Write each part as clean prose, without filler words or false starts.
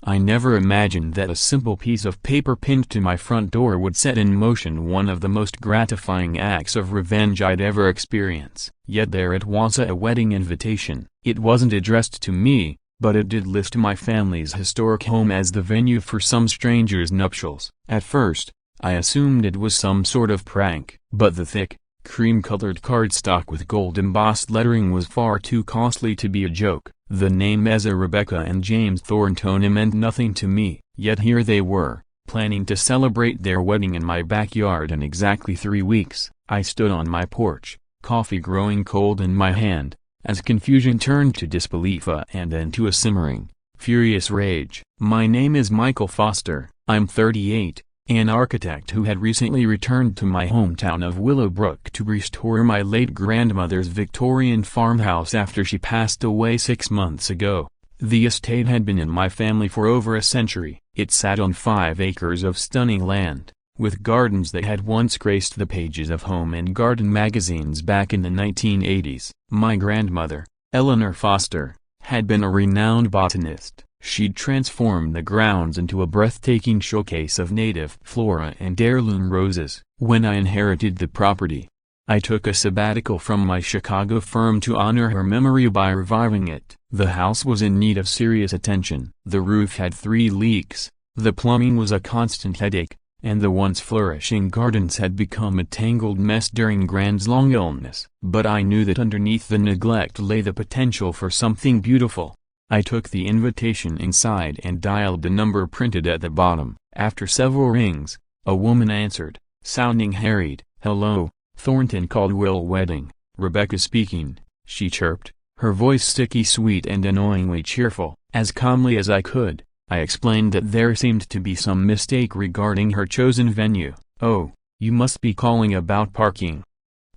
I never imagined that a simple piece of paper pinned to my front door would set in motion one of the most gratifying acts of revenge I'd ever experience. Yet there it was, a wedding invitation. It wasn't addressed to me, but it did list my family's historic home as the venue for some stranger's nuptials. At first, I assumed it was some sort of prank, but the thick, cream-colored cardstock with gold-embossed lettering was far too costly to be a joke. The name Ezra Rebecca and James Thornton meant nothing to me, yet here they were, planning to celebrate their wedding in my backyard in exactly 3 weeks. I stood on my porch, coffee growing cold in my hand, as confusion turned to disbelief and then to a simmering, furious rage. My name is Michael Foster, I'm 38, an architect who had recently returned to my hometown of Willowbrook to restore my late grandmother's Victorian farmhouse after she passed away 6 months ago. The estate had been in my family for over a century. It sat on 5 acres of stunning land, with gardens that had once graced the pages of home and garden magazines back in the 1980s. My grandmother, Eleanor Foster, had been a renowned botanist. She'd transformed the grounds into a breathtaking showcase of native flora and heirloom roses. When I inherited the property, I took a sabbatical from my Chicago firm to honor her memory by reviving it. The house was in need of serious attention. The roof had 3 leaks, the plumbing was a constant headache, and the once flourishing gardens had become a tangled mess during Grand's long illness. But I knew that underneath the neglect lay the potential for something beautiful. I took the invitation inside and dialed the number printed at the bottom. After several rings, a woman answered, sounding harried. "Hello, Thornton Caldwell Wedding, Rebecca speaking," she chirped, her voice sticky sweet and annoyingly cheerful. As calmly as I could, I explained that there seemed to be some mistake regarding her chosen venue. "Oh, you must be calling about parking,"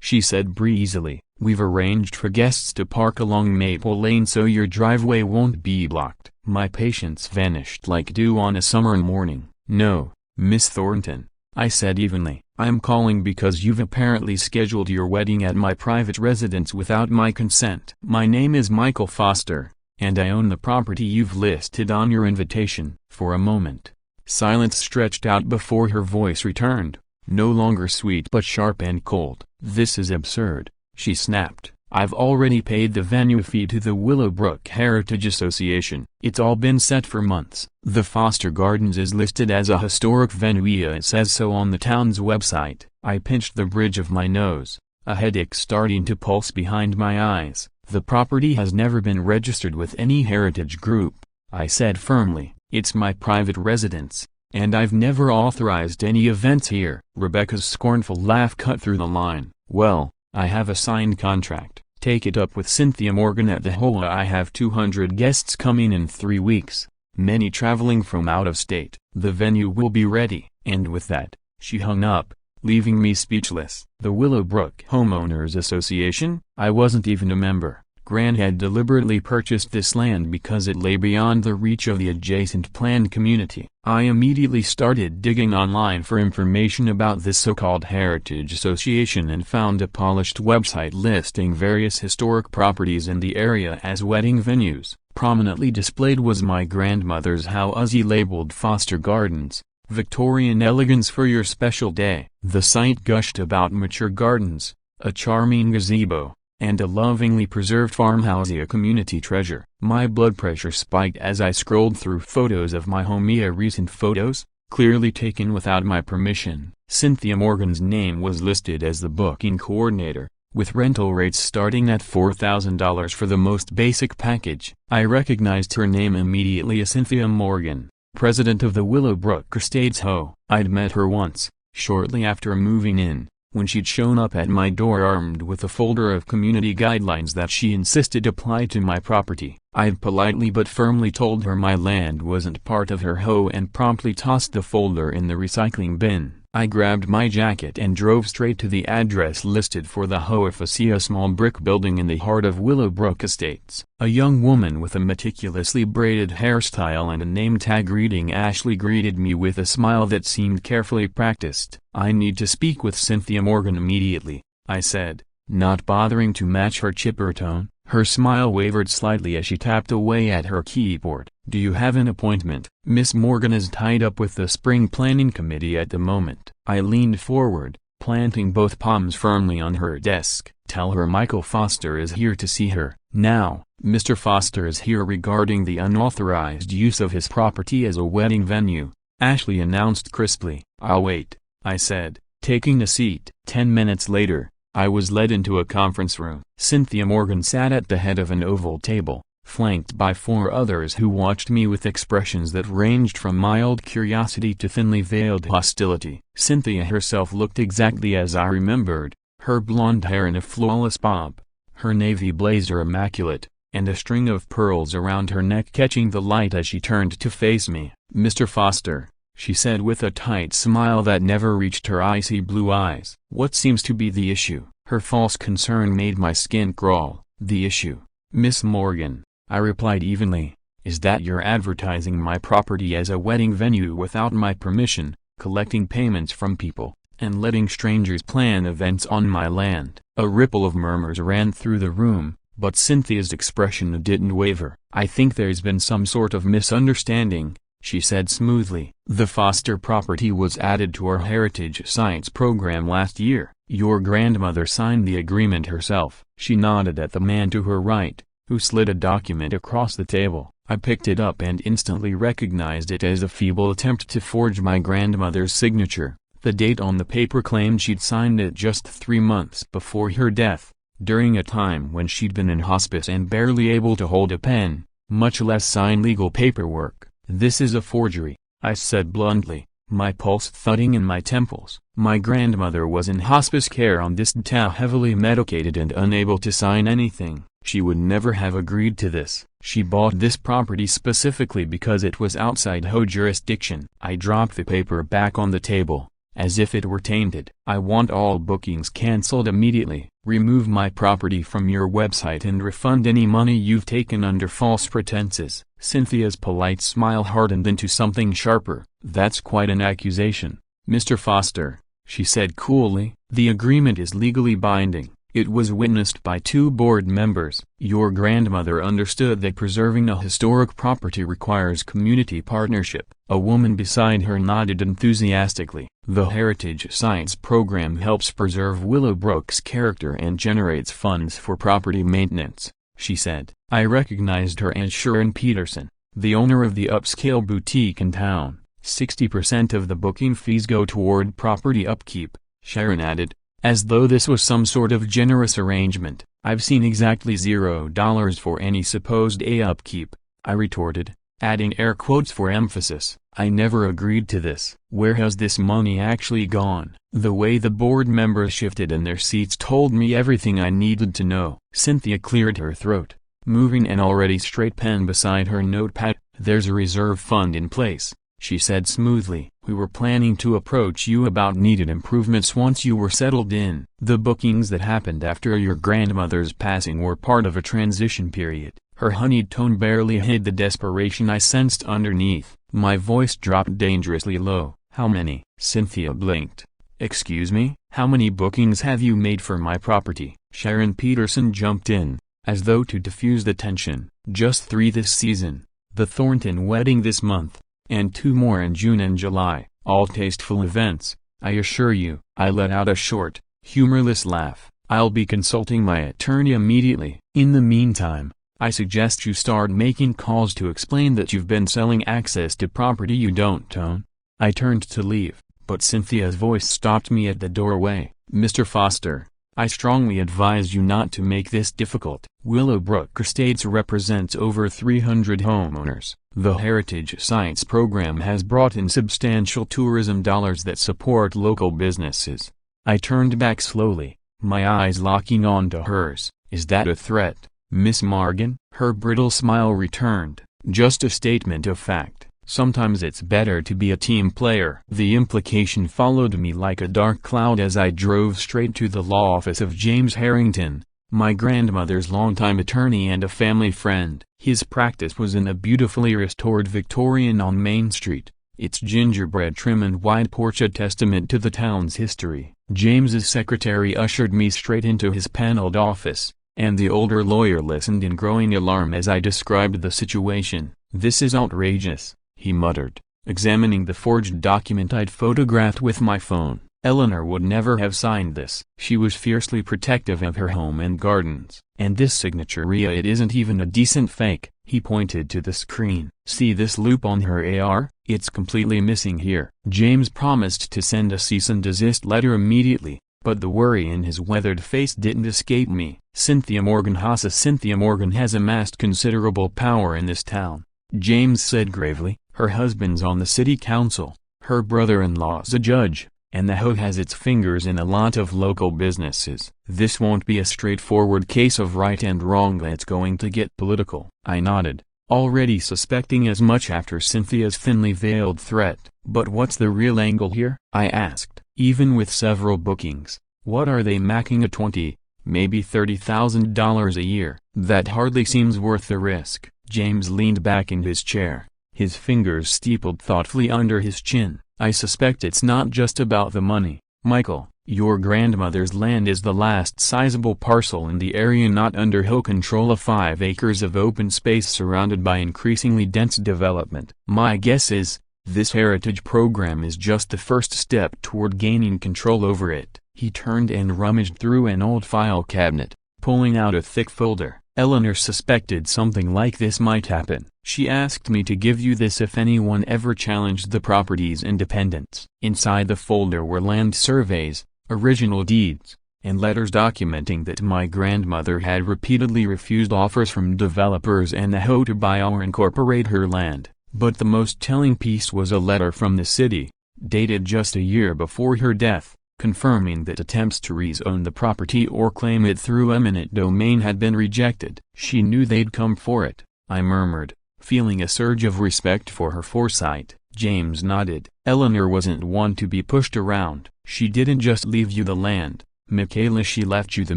she said breezily. "We've arranged for guests to park along Maple Lane so your driveway won't be blocked." My patience vanished like dew on a summer morning. "No, Miss Thornton," I said evenly. "I'm calling because you've apparently scheduled your wedding at my private residence without my consent. My name is Michael Foster, and I own the property you've listed on your invitation." For a moment, silence stretched out before her voice returned, no longer sweet but sharp and cold. "This is absurd," she snapped. "I've already paid the venue fee to the Willowbrook Heritage Association. It's all been set for months. The Foster Gardens is listed as a historic venue. It says so on the town's website." I pinched the bridge of my nose, a headache starting to pulse behind my eyes. "The property has never been registered with any heritage group," I said firmly. "It's my private residence, and I've never authorized any events here." Rebecca's scornful laugh cut through the line. "Well, I have a signed contract. Take it up with Cynthia Morgan at the HOA. I have 200 guests coming in 3 weeks, many traveling from out of state. The venue will be ready." And with that, she hung up, leaving me speechless. The Willowbrook Homeowners Association? I wasn't even a member. Gran had deliberately purchased this land because it lay beyond the reach of the adjacent planned community. I immediately started digging online for information about this so-called Heritage Association and found a polished website listing various historic properties in the area as wedding venues. Prominently displayed was my grandmother's house labeled Foster Gardens, Victorian elegance for your special day. The site gushed about mature gardens, a charming gazebo, and a lovingly preserved farmhouse, a community treasure. My blood pressure spiked as I scrolled through photos of my home. Recent photos, clearly taken without my permission. Cynthia Morgan's name was listed as the booking coordinator, with rental rates starting at $4,000 for the most basic package. I recognized her name immediately as Cynthia Morgan, president of the Willowbrook Estates HOA. I'd met her once, shortly after moving in, when she'd shown up at my door armed with a folder of community guidelines that she insisted apply to my property. I'd politely but firmly told her my land wasn't part of her HOA and promptly tossed the folder in the recycling bin. I grabbed my jacket and drove straight to the address listed for the HOA, a small brick building in the heart of Willowbrook Estates. A young woman with a meticulously braided hairstyle and a name tag reading Ashley greeted me with a smile that seemed carefully practiced. "I need to speak with Cynthia Morgan immediately," I said, not bothering to match her chipper tone. Her smile wavered slightly as she tapped away at her keyboard. "Do you have an appointment?" "Miss Morgan is tied up with the spring planning committee at the moment." I leaned forward, planting both palms firmly on her desk. "Tell her Michael Foster is here to see her." "Now, Mr. Foster is here regarding the unauthorized use of his property as a wedding venue," Ashley announced crisply. "I'll wait," I said, taking a seat. 10 minutes later, I was led into a conference room. Cynthia Morgan sat at the head of an oval table, flanked by 4 others who watched me with expressions that ranged from mild curiosity to thinly veiled hostility. Cynthia herself looked exactly as I remembered, her blonde hair in a flawless bob, her navy blazer immaculate, and a string of pearls around her neck catching the light as she turned to face me. "Mr. Foster," she said with a tight smile that never reached her icy blue eyes. "What seems to be the issue?" Her false concern made my skin crawl. "The issue, Miss Morgan," I replied evenly, "is that you're advertising my property as a wedding venue without my permission, collecting payments from people, and letting strangers plan events on my land." A ripple of murmurs ran through the room, but Cynthia's expression didn't waver. "I think there's been some sort of misunderstanding," she said smoothly. "The Foster property was added to our Heritage Sites program last year. Your grandmother signed the agreement herself." She nodded at the man to her right, who slid a document across the table. I picked it up and instantly recognized it as a feeble attempt to forge my grandmother's signature. The date on the paper claimed she'd signed it just 3 months before her death, during a time when she'd been in hospice and barely able to hold a pen, much less sign legal paperwork. "This is a forgery," I said bluntly, my pulse thudding in my temples. "My grandmother was in hospice care on this day, heavily medicated and unable to sign anything. She would never have agreed to this. She bought this property specifically because it was outside HOA jurisdiction." I dropped the paper back on the table, as if it were tainted. "I want all bookings cancelled immediately. Remove my property from your website and refund any money you've taken under false pretenses." Cynthia's polite smile hardened into something sharper. "That's quite an accusation, Mr. Foster," she said coolly. "The agreement is legally binding. It was witnessed by 2 board members. Your grandmother understood that preserving a historic property requires community partnership." A woman beside her nodded enthusiastically. "The Heritage Sites program helps preserve Willowbrook's character and generates funds for property maintenance," she said. I recognized her as Sharon Peterson, the owner of the upscale boutique in town. "60% of the booking fees go toward property upkeep," Sharon added, as though this was some sort of generous arrangement. "I've seen exactly $0 for any supposed upkeep," I retorted, adding air quotes for emphasis. "I never agreed to this." "Where has this money actually gone?" The way the board members shifted in their seats told me everything I needed to know. Cynthia cleared her throat, moving an already straight pen beside her notepad. "There's a reserve fund in place," she said smoothly. "We were planning to approach you about needed improvements once you were settled in." "The bookings that happened after your grandmother's passing were part of a transition period." Her honeyed tone barely hid the desperation I sensed underneath. My voice dropped dangerously low. "How many?" Cynthia blinked. "Excuse me? How many bookings have you made for my property?" Sharon Peterson jumped in, as though to diffuse the tension. "Just 3 this season. The Thornton wedding this month, and 2 more in June and July. All tasteful events, I assure you." I let out a short, humorless laugh. "I'll be consulting my attorney immediately. In the meantime, I suggest you start making calls to explain that you've been selling access to property you don't own." I turned to leave, but Cynthia's voice stopped me at the doorway. "Mr. Foster, I strongly advise you not to make this difficult. Willowbrook Estates represents over 300 homeowners. The Heritage Sites program has brought in substantial tourism dollars that support local businesses." I turned back slowly, my eyes locking onto hers. "Is that a threat, Miss Morgan?" Her brittle smile returned. "Just a statement of fact. Sometimes it's better to be a team player." The implication followed me like a dark cloud as I drove straight to the law office of James Harrington, my grandmother's longtime attorney and a family friend. His practice was in a beautifully restored Victorian on Main Street, its gingerbread trim and wide porch a testament to the town's history. James's secretary ushered me straight into his paneled office, And the older lawyer listened in growing alarm as I described the situation. "This is outrageous," he muttered, examining the forged document I'd photographed with my phone. "Eleanor would never have signed this. She was fiercely protective of her home and gardens. And this signature, it isn't even a decent fake." He pointed to the screen. "See this loop on her AR? It's completely missing here." James promised to send a cease and desist letter immediately, but the worry in his weathered face didn't escape me. Cynthia Morgan has amassed considerable power in this town," James said gravely. "Her husband's on the city council, her brother-in-law's a judge, and the HOA has its fingers in a lot of local businesses. This won't be a straightforward case of right and wrong, it's going to get political." I nodded, already suspecting as much after Cynthia's thinly veiled threat. "But what's the real angle here?" I asked. "Even with several bookings, what are they making at $20, maybe $30,000 a year? That hardly seems worth the risk." James leaned back in his chair, his fingers steepled thoughtfully under his chin. "I suspect it's not just about the money, Michael. Your grandmother's land is the last sizable parcel in the area not under HOA control, of 5 acres of open space surrounded by increasingly dense development. My guess is, this heritage program is just the first step toward gaining control over it." He turned and rummaged through an old file cabinet, pulling out a thick folder. "Eleanor suspected something like this might happen. She asked me to give you this if anyone ever challenged the property's independence." Inside the folder were land surveys, original deeds, and letters documenting that my grandmother had repeatedly refused offers from developers and the HOA to buy or incorporate her land. But the most telling piece was a letter from the city, dated just a year before her death, confirming that attempts to rezone the property or claim it through eminent domain had been rejected. "She knew they'd come for it," I murmured, feeling a surge of respect for her foresight. James nodded. "Eleanor wasn't one to be pushed around. She didn't just leave you the land, Michaela, she left you the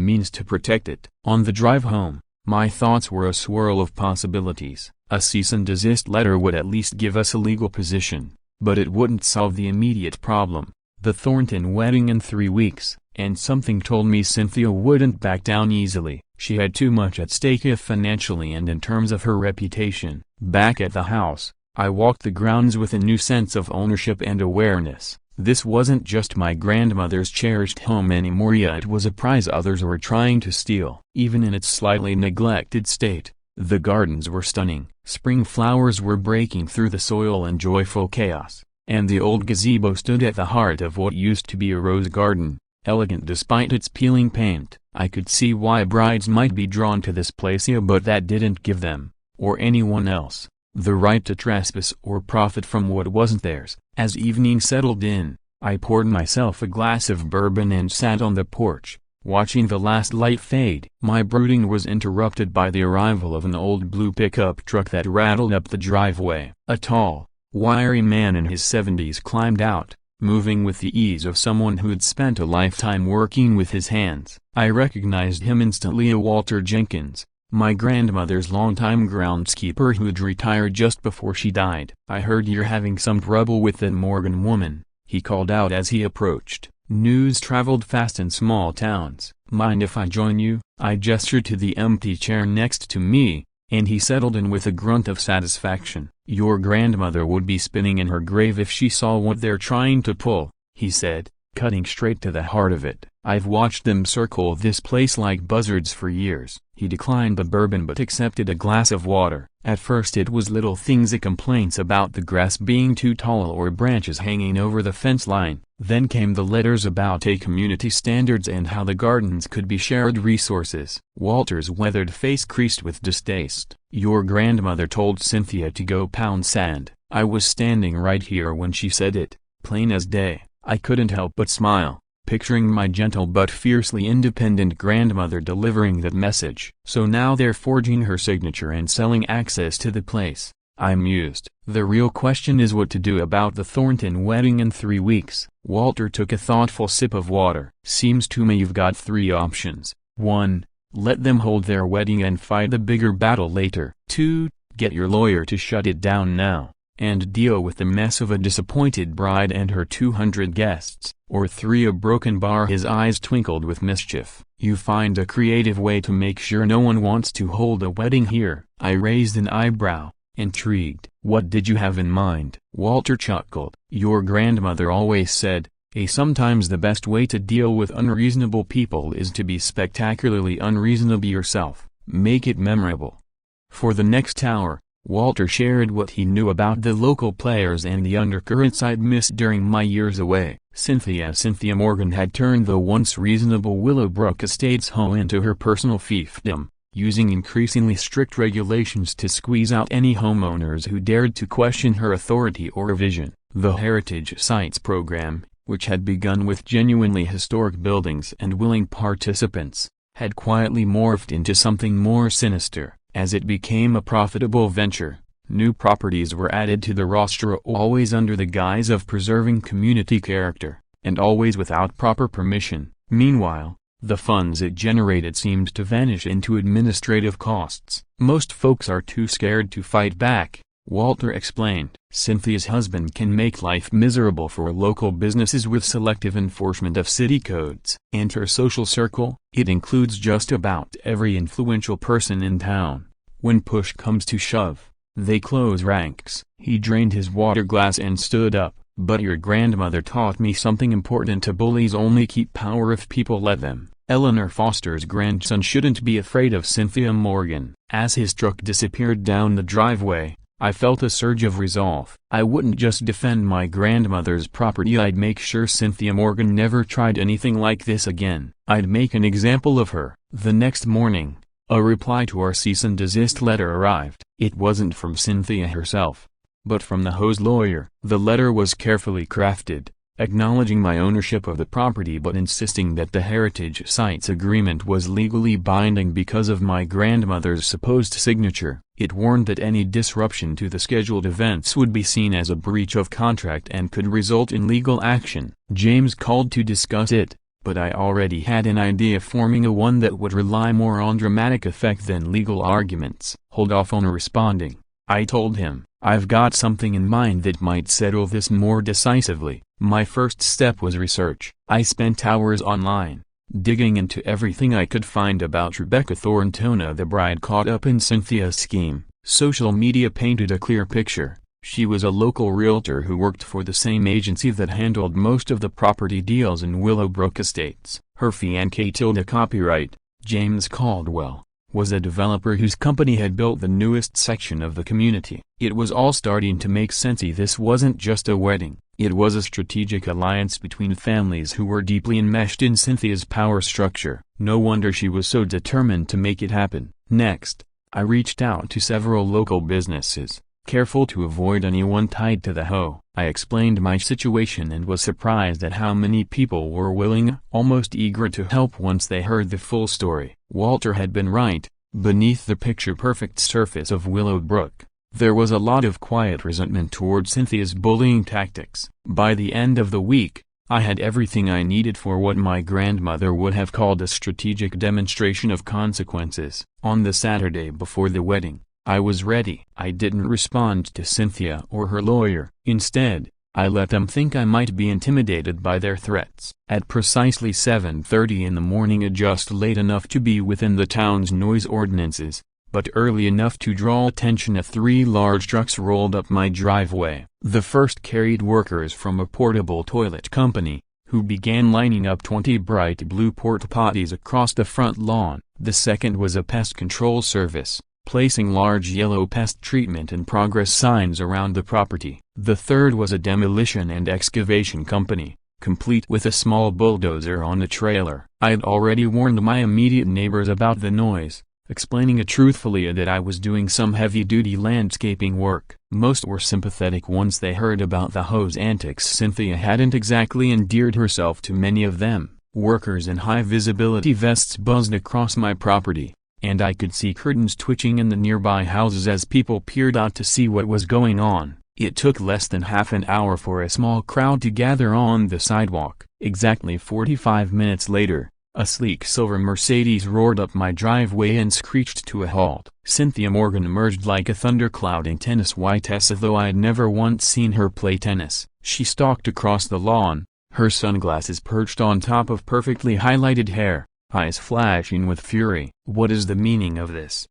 means to protect it." On the drive home, my thoughts were a swirl of possibilities. A cease and desist letter would at least give us a legal position, but it wouldn't solve the immediate problem. The Thornton wedding in 3 weeks, and something told me Cynthia wouldn't back down easily. She had too much at stake, if financially and in terms of her reputation. Back at the house, I walked the grounds with a new sense of ownership and awareness. This wasn't just my grandmother's cherished home anymore, it was a prize others were trying to steal. Even in its slightly neglected state, the gardens were stunning. Spring flowers were breaking through the soil in joyful chaos, and the old gazebo stood at the heart of what used to be a rose garden, elegant despite its peeling paint. I could see why brides might be drawn to this place, but that didn't give them, or anyone else, the right to trespass or profit from what wasn't theirs. As evening settled in, I poured myself a glass of bourbon and sat on the porch, watching the last light fade. My brooding was interrupted by the arrival of an old blue pickup truck that rattled up the driveway. A tall, wiry man in his 70s climbed out, moving with the ease of someone who'd spent a lifetime working with his hands. I recognized him instantly, a Walter Jenkins, my grandmother's longtime groundskeeper who'd retired just before she died. "I heard you're having some trouble with that Morgan woman," he called out as he approached. News traveled fast in small towns. "Mind if I join you?" I gestured to the empty chair next to me, and he settled in with a grunt of satisfaction. "Your grandmother would be spinning in her grave if she saw what they're trying to pull," he said, cutting straight to the heart of it. "I've watched them circle this place like buzzards for years." He declined the bourbon but accepted a glass of water. At first it was little things, complaints about the grass being too tall or branches hanging over the fence line. Then came the letters about community standards and how the gardens could be shared resources. Walter's weathered face creased with distaste. "Your grandmother told Cynthia to go pound sand." I was standing right here when she said it, plain as day. I couldn't help but smile, picturing my gentle but fiercely independent grandmother delivering that message. "So now they're forging her signature and selling access to the place," I mused. "The real question is what to do about the Thornton wedding in 3 weeks." Walter took a thoughtful sip of water. "Seems to me you've got 3 options. 1. Let them hold their wedding and fight the bigger battle later. 2. Get your lawyer to shut it down now. and deal with the mess of a disappointed bride and her 200 guests, or 3 a broken bar. His eyes twinkled with mischief. You find a creative way to make sure no one wants to hold a wedding here. I raised an eyebrow, intrigued. What did you have in mind? Walter chuckled. Your grandmother always said, sometimes the best way to deal with unreasonable people is to be spectacularly unreasonable yourself. Make it memorable. For the next hour, Walter shared what he knew about the local players and the undercurrents I'd missed during my years away. Cynthia Morgan had turned the once reasonable Willowbrook Estates home into her personal fiefdom, using increasingly strict regulations to squeeze out any homeowners who dared to question her authority or vision. The Heritage Sites program, which had begun with genuinely historic buildings and willing participants, had quietly morphed into something more sinister. As it became a profitable venture, new properties were added to the roster, always under the guise of preserving community character, and always without proper permission. Meanwhile, the funds it generated seemed to vanish into administrative costs. Most folks are too scared to fight back, Walter explained. Cynthia's husband can make life miserable for local businesses with selective enforcement of city codes. And her social circle? It includes just about every influential person in town. When push comes to shove, they close ranks. He drained his water glass and stood up. But your grandmother taught me something important. Bullies only keep power if people let them. Eleanor Foster's grandson shouldn't be afraid of Cynthia Morgan. As his truck disappeared down the driveway, I felt a surge of resolve. I wouldn't just defend my grandmother's property, I'd make sure Cynthia Morgan never tried anything like this again. I'd make an example of her. The next morning, a reply to our cease and desist letter arrived. It wasn't from Cynthia herself, but from the HOA's lawyer. The letter was carefully crafted, acknowledging my ownership of the property but insisting that the Heritage Sites agreement was legally binding because of my grandmother's supposed signature. It warned that any disruption to the scheduled events would be seen as a breach of contract and could result in legal action. James called to discuss it, but I already had an idea forming, a one that would rely more on dramatic effect than legal arguments. Hold off on responding, I told him. I've got something in mind that might settle this more decisively. My first step was research. I spent hours online, digging into everything I could find about Rebecca Thorntona, the bride caught up in Cynthia's scheme. Social media painted a clear picture. She was a local realtor who worked for the same agency that handled most of the property deals in Willowbrook Estates. Her fiancé, copyright, James Caldwell, was a developer whose company had built the newest section of the community. It was all starting to make sense. This wasn't just a wedding, it was a strategic alliance between families who were deeply enmeshed in Cynthia's power structure. No wonder she was so determined to make it happen. Next, I reached out to several local businesses, careful to avoid anyone tied to the HOA. I explained my situation and was surprised at how many people were willing, almost eager to help once they heard the full story. Walter had been right. Beneath the picture-perfect surface of Willowbrook, there was a lot of quiet resentment toward Cynthia's bullying tactics. By the end of the week, I had everything I needed for what my grandmother would have called a strategic demonstration of consequences. On the Saturday before the wedding, I was ready. I didn't respond to Cynthia or her lawyer. Instead, I let them think I might be intimidated by their threats. At precisely 7:30 in the morning, just late enough to be within the town's noise ordinances, but early enough to draw attention, 3 large trucks rolled up my driveway. The first carried workers from a portable toilet company, who began lining up 20 bright blue porta potties across the front lawn. The second was a pest control service, placing large yellow pest treatment in progress signs around the property. The third was a demolition and excavation company, complete with a small bulldozer on a trailer. I'd already warned my immediate neighbors about the noise, explaining truthfully that I was doing some heavy-duty landscaping work. Most were sympathetic once they heard about the HOA's antics. Cynthia hadn't exactly endeared herself to many of them. Workers in high-visibility vests buzzed across my property, and I could see curtains twitching in the nearby houses as people peered out to see what was going on. It took less than half an hour for a small crowd to gather on the sidewalk. Exactly 45 minutes later, a sleek silver Mercedes roared up my driveway and screeched to a halt. Cynthia Morgan emerged like a thundercloud in tennis white as though I had never once seen her play tennis. She stalked across the lawn, her sunglasses perched on top of perfectly highlighted hair, eyes flashing with fury. "What is the meaning of this?"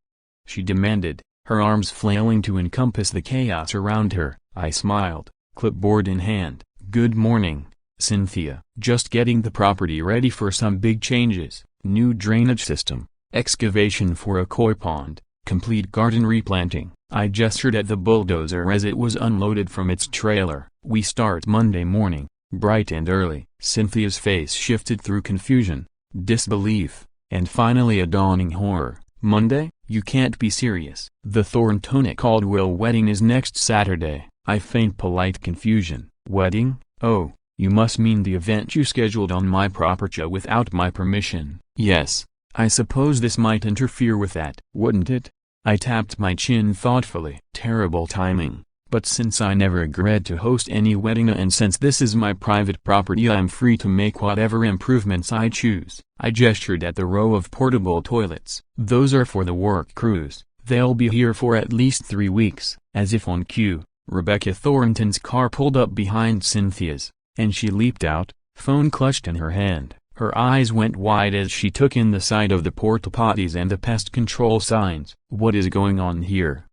she demanded, her arms flailing to encompass the chaos around her. I smiled, clipboard in hand. "Good morning, Cynthia. Just getting the property ready for some big changes. New drainage system, excavation for a koi pond, complete garden replanting." I gestured at the bulldozer as it was unloaded from its trailer. "We start Monday morning, bright and early." Cynthia's face shifted through confusion, disbelief, and finally a dawning horror. "Monday? You can't be serious. The Thornton Caldwell wedding is next Saturday." I feigned polite confusion. "Wedding? Oh, you must mean the event you scheduled on my property without my permission." "Yes, I suppose this might interfere with that." "Wouldn't it?" I tapped my chin thoughtfully. "Terrible timing, but since I never agreed to host any wedding and since this is my private property I'm free to make whatever improvements I choose." I gestured at the row of portable toilets. "Those are for the work crews. They'll be here for at least 3 weeks." As if on cue, Rebecca Thornton's car pulled up behind Cynthia's, and she leaped out, phone clutched in her hand. Her eyes went wide as she took in the sight of the porta potties and the pest control signs. "What is going on here?"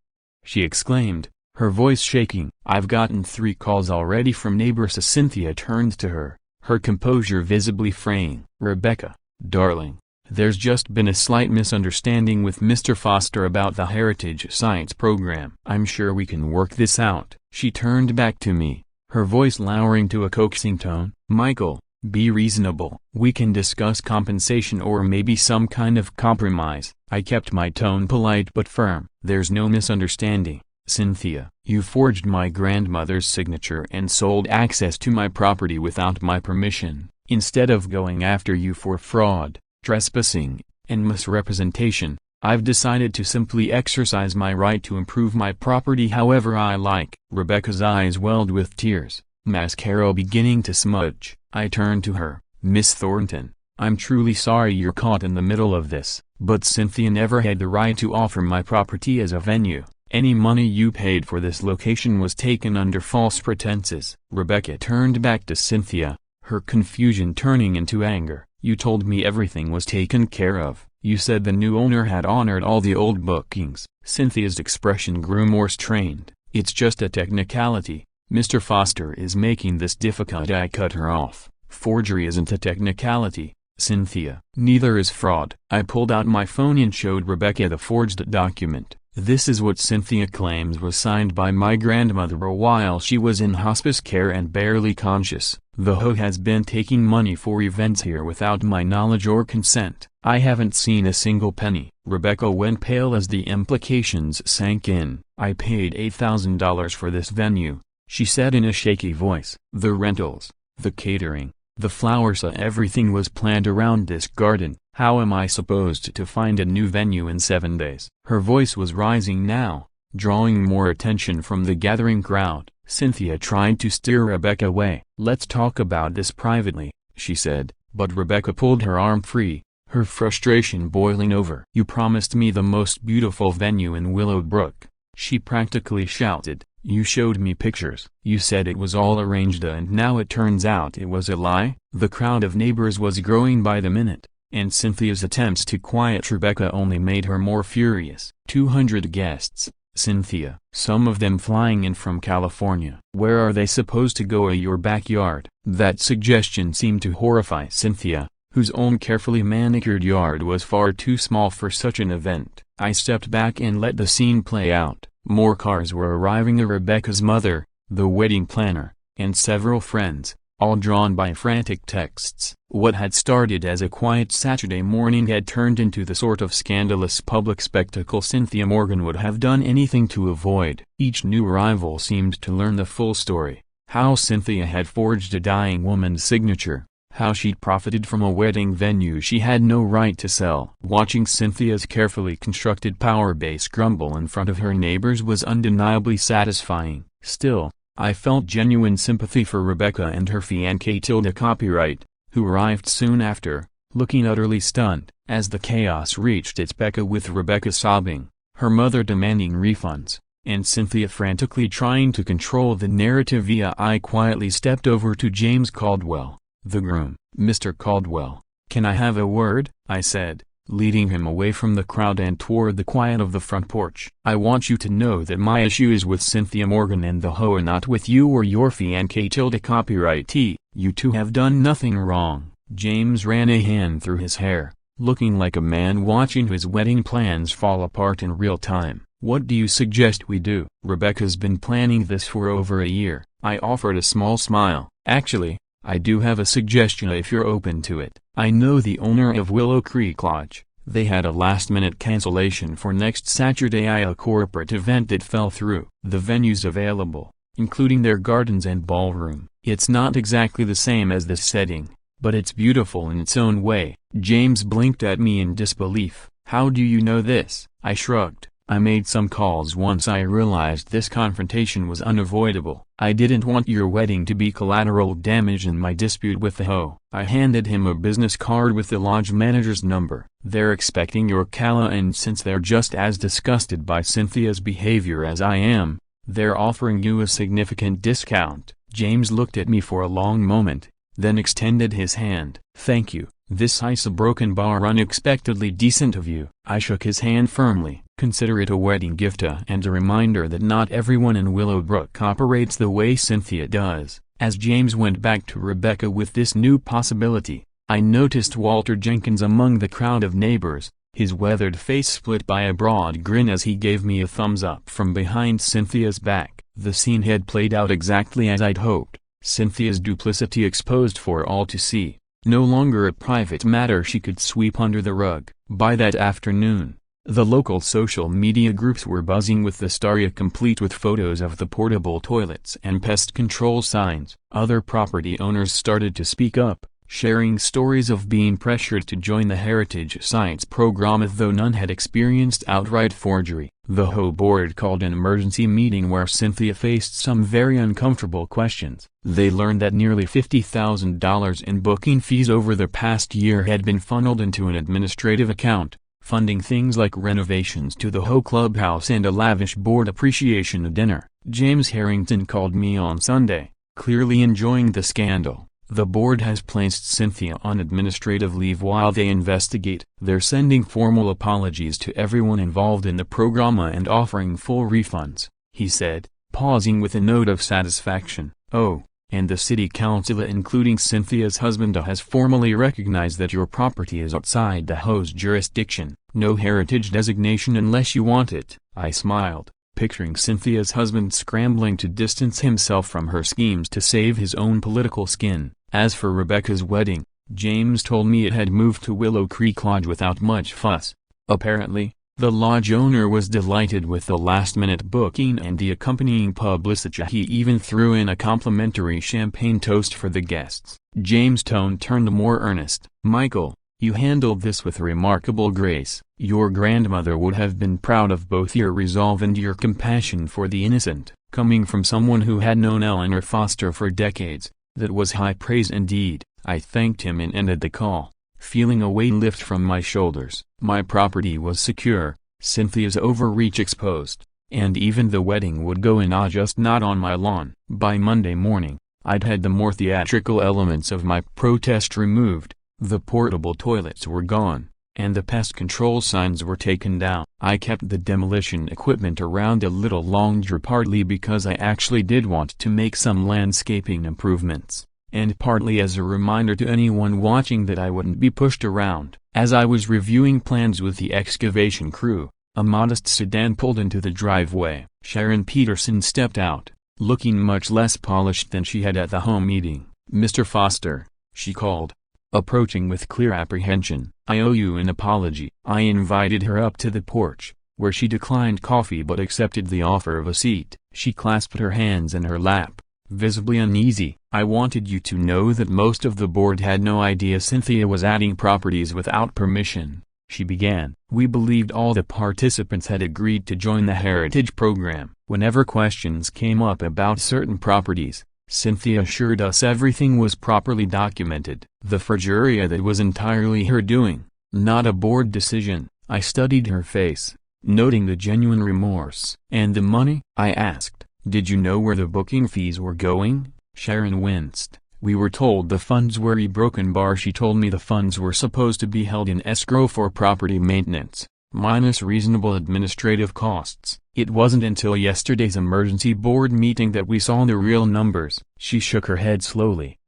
she exclaimed, her voice shaking. "I've gotten 3 calls already from neighbors." Cynthia turned to her, her composure visibly fraying. "Rebecca, darling, there's just been a slight misunderstanding with Mr. Foster about the Heritage Sites program. I'm sure we can work this out." She turned back to me, her voice lowering to a coaxing tone. "Michael, be reasonable. We can discuss compensation or maybe some kind of compromise." I kept my tone polite but firm. "There's no misunderstanding, Cynthia. You forged my grandmother's signature and sold access to my property without my permission. Instead of going after you for fraud, trespassing, and misrepresentation, I've decided to simply exercise my right to improve my property however I like." Rebecca's eyes welled with tears, mascara beginning to smudge. I turned to her. "Miss Thornton, I'm truly sorry you're caught in the middle of this, but Cynthia never had the right to offer my property as a venue. Any money you paid for this location was taken under false pretenses." Rebecca turned back to Cynthia, her confusion turning into anger. "You told me everything was taken care of. You said the new owner had honored all the old bookings." Cynthia's expression grew more strained. "It's just a technicality. Mr. Foster is making this difficult." I cut her off. "Forgery isn't a technicality, Cynthia. Neither is fraud." I pulled out my phone and showed Rebecca the forged document. "This is what Cynthia claims was signed by my grandmother while she was in hospice care and barely conscious. The HOA has been taking money for events here without my knowledge or consent. I haven't seen a single penny." Rebecca went pale as the implications sank in. "I paid $8,000 for this venue," she said in a shaky voice. "The rentals, the catering, the flowers, everything was planned around this garden. How am I supposed to find a new venue in 7 days?" Her voice was rising now, drawing more attention from the gathering crowd. Cynthia tried to steer Rebecca away. "Let's talk about this privately," she said, but Rebecca pulled her arm free, her frustration boiling over. "You promised me the most beautiful venue in Willowbrook," she practically shouted. "You showed me pictures. You said it was all arranged and now it turns out it was a lie." The crowd of neighbors was growing by the minute, and Cynthia's attempts to quiet Rebecca only made her more furious. 200 guests, Cynthia, some of them flying in from California. Where are they supposed to go? Your backyard? That suggestion seemed to horrify Cynthia, whose own carefully manicured yard was far too small for such an event. I stepped back and let the scene play out. More cars were arriving. Rebecca's mother, the wedding planner, and several friends, all drawn by frantic texts. What had started as a quiet Saturday morning had turned into the sort of scandalous public spectacle Cynthia Morgan would have done anything to avoid. Each new arrival seemed to learn the full story: how Cynthia had forged a dying woman's signature, how she'd profited from a wedding venue she had no right to sell. Watching Cynthia's carefully constructed power base crumble in front of her neighbors was undeniably satisfying. Still, I felt genuine sympathy for Rebecca and her fiancé Tilda Copyright, who arrived soon after, looking utterly stunned. As the chaos reached its peak with Rebecca sobbing, her mother demanding refunds, and Cynthia frantically trying to control the narrative. I quietly stepped over to James Caldwell, the groom. "Mr. Caldwell, can I have a word?" I said, leading him away from the crowd and toward the quiet of the front porch. "I want you to know that my issue is with Cynthia Morgan and the HOA, not with you or your fiancé. Copyright T. You two have done nothing wrong." James ran a hand through his hair, looking like a man watching his wedding plans fall apart in real time. "What do you suggest we do?" "Rebecca's been planning this for over a year." I offered a small smile. "Actually, I do have a suggestion if you're open to it. I know the owner of Willow Creek Lodge. They had a last-minute cancellation for next Saturday, a corporate event that fell through. The venue's available, including their gardens and ballroom. It's not exactly the same as this setting, but it's beautiful in its own way." James blinked at me in disbelief. "How do you know this?" I shrugged. "I made some calls once I realized this confrontation was unavoidable. I didn't want your wedding to be collateral damage in my dispute with the HOA." I handed him a business card with the lodge manager's number. "They're expecting your calla, and since they're just as disgusted by Cynthia's behavior as I am, they're offering you a significant discount." James looked at me for a long moment, then extended his hand. "Thank you. This is a broken bar, unexpectedly decent of you." I shook his hand firmly. "Consider it a wedding gift and a reminder that not everyone in Willowbrook operates the way Cynthia does." As James went back to Rebecca with this new possibility, I noticed Walter Jenkins among the crowd of neighbors, his weathered face split by a broad grin as he gave me a thumbs up from behind Cynthia's back. The scene had played out exactly as I'd hoped, Cynthia's duplicity exposed for all to see. No longer a private matter she could sweep under the rug. By that afternoon, the local social media groups were buzzing with the story, complete with photos of the portable toilets and pest control signs. Other property owners started to speak up, sharing stories of being pressured to join the Heritage Sites program as though none had experienced outright forgery. The HOA board called an emergency meeting where Cynthia faced some very uncomfortable questions. They learned that nearly $50,000 in booking fees over the past year had been funneled into an administrative account, funding things like renovations to the HOA clubhouse and a lavish board appreciation dinner. James Harrington called me on Sunday, clearly enjoying the scandal. "The board has placed Cynthia on administrative leave while they investigate. They're sending formal apologies to everyone involved in the program and offering full refunds," he said, pausing with a note of satisfaction. "Oh, and the city council, including Cynthia's husband, has formally recognized that your property is outside the HOA's jurisdiction. No heritage designation unless you want it." I smiled, picturing Cynthia's husband scrambling to distance himself from her schemes to save his own political skin. As for Rebecca's wedding, James told me it had moved to Willow Creek Lodge without much fuss. Apparently, the lodge owner was delighted with the last-minute booking and the accompanying publicity. He even threw in a complimentary champagne toast for the guests. James' tone turned more earnest. "Michael, you handled this with remarkable grace. Your grandmother would have been proud of both your resolve and your compassion for the innocent." Coming from someone who had known Eleanor Foster for decades, that was high praise indeed. I thanked him and ended the call, feeling a weight lift from my shoulders. My property was secure, Cynthia's overreach exposed, and even the wedding would go in, just not on my lawn. By Monday morning, I'd had the more theatrical elements of my protest removed. The portable toilets were gone, and the pest control signs were taken down. I kept the demolition equipment around a little longer, partly because I actually did want to make some landscaping improvements, and partly as a reminder to anyone watching that I wouldn't be pushed around. As I was reviewing plans with the excavation crew, a modest sedan pulled into the driveway. Sharon Peterson stepped out, looking much less polished than she had at the home meeting. "Mr. Foster," she called, approaching with clear apprehension, "I owe you an apology." I invited her up to the porch, where she declined coffee but accepted the offer of a seat. She clasped her hands in her lap, visibly uneasy. "I wanted you to know that most of the board had no idea Cynthia was adding properties without permission," she began. "We believed all the participants had agreed to join the Heritage program. Whenever questions came up about certain properties, Cynthia assured us everything was properly documented. The forgery that was entirely her doing, not a board decision." I studied her face, noting the genuine remorse. "And the money?" I asked. "Did you know where the booking fees were going?" Sharon winced. "We were told the funds were broken bar." She told me the funds were supposed to be held in escrow for property maintenance, minus reasonable administrative costs. It wasn't until yesterday's emergency board meeting that we saw the real numbers. She shook her head slowly.